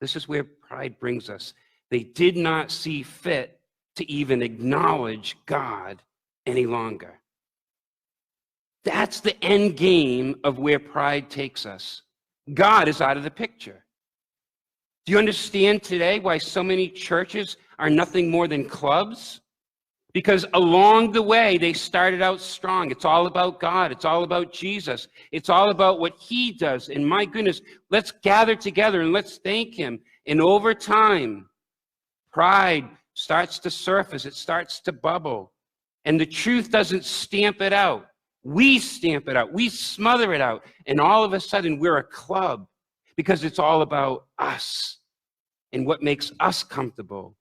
This is where pride brings us. They did not see fit to even acknowledge God any longer. That's the end game of where pride takes us. God is out of the picture. Do you understand today why so many churches are nothing more than clubs? Because along the way, they started out strong. It's all about God. It's all about Jesus. It's all about what he does. And my goodness, let's gather together and let's thank him. And over time, pride starts to surface. It starts to bubble. And the truth doesn't stamp it out. We stamp it out. We smother it out. And all of a sudden, we're a club because it's all about us and what makes us comfortable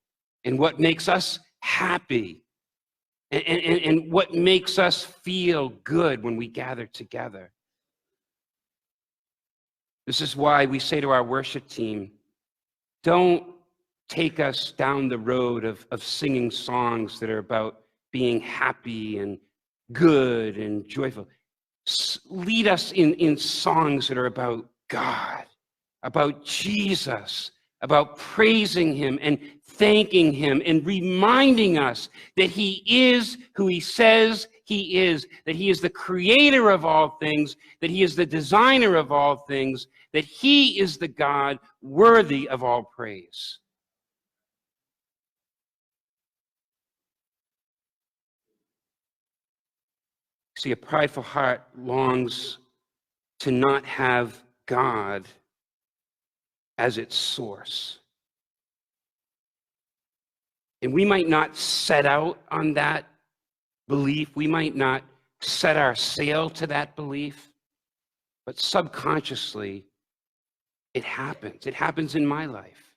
and what makes us happy. And what makes us feel good when we gather together. This is why we say to our worship team, don't take us down the road of singing songs that are about being happy and good and joyful. Lead us in songs that are about God, about Jesus, about praising him and thanking him and reminding us that he is who he says he is, that he is the creator of all things, that he is the designer of all things, that he is the God worthy of all praise. See, a prideful heart longs to not have God as its source. And we might not set out on that belief. We might not set our sail to that belief. But subconsciously, it happens. It happens in my life.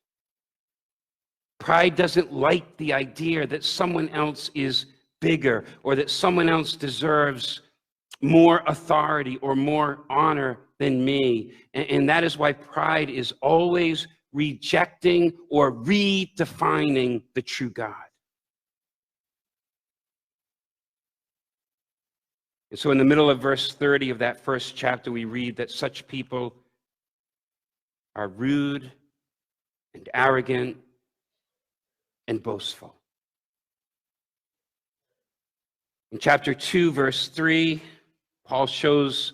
Pride doesn't like the idea that someone else is bigger or that someone else deserves more authority or more honor than me. And that is why pride is always rejecting or redefining the true God. And so in the middle of verse 30 of that first chapter, we read that such people are rude and arrogant and boastful. In chapter 2, verse 3, Paul shows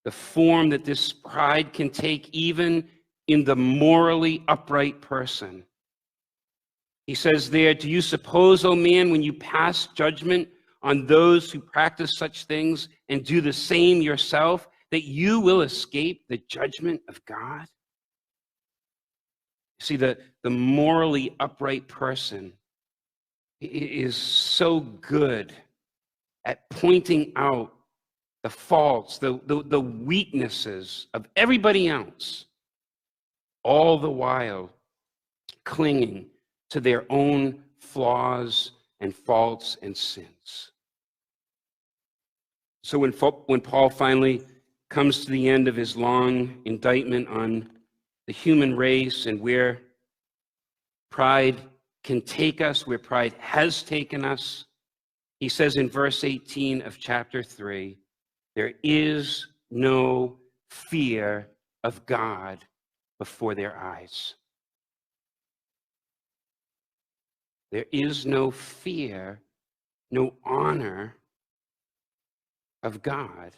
the form that this pride can take even in the morally upright person. He says there, do you suppose, O man, when you pass judgment on those who practice such things and do the same yourself, that you will escape the judgment of God? See, the morally upright person is so good at pointing out the faults, the weaknesses of everybody else, all the while clinging to their own flaws and faults and sins. So when Paul finally comes to the end of his long indictment on the human race and where pride can take us, where pride has taken us, he says in verse 18 of chapter 3, there is no fear of God before their eyes. There is no fear, no honor of God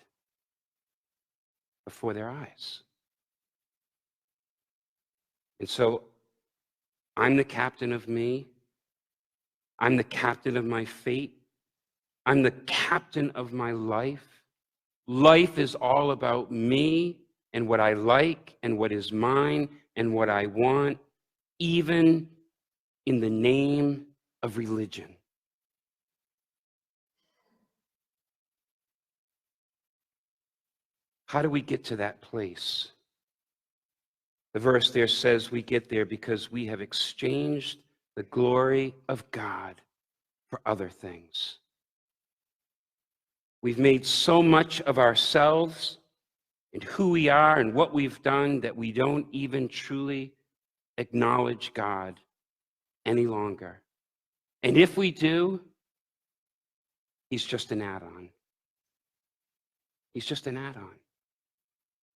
before their eyes. And so I'm the captain of me. I'm the captain of my fate. I'm the captain of my life. Life is all about me and what I like and what is mine and what I want, even in the name of religion. How do we get to that place? The verse there says we get there because we have exchanged the glory of God for other things. We've made so much of ourselves and who we are and what we've done that we don't even truly acknowledge God any longer. And if we do, he's just an add-on. He's just an add-on.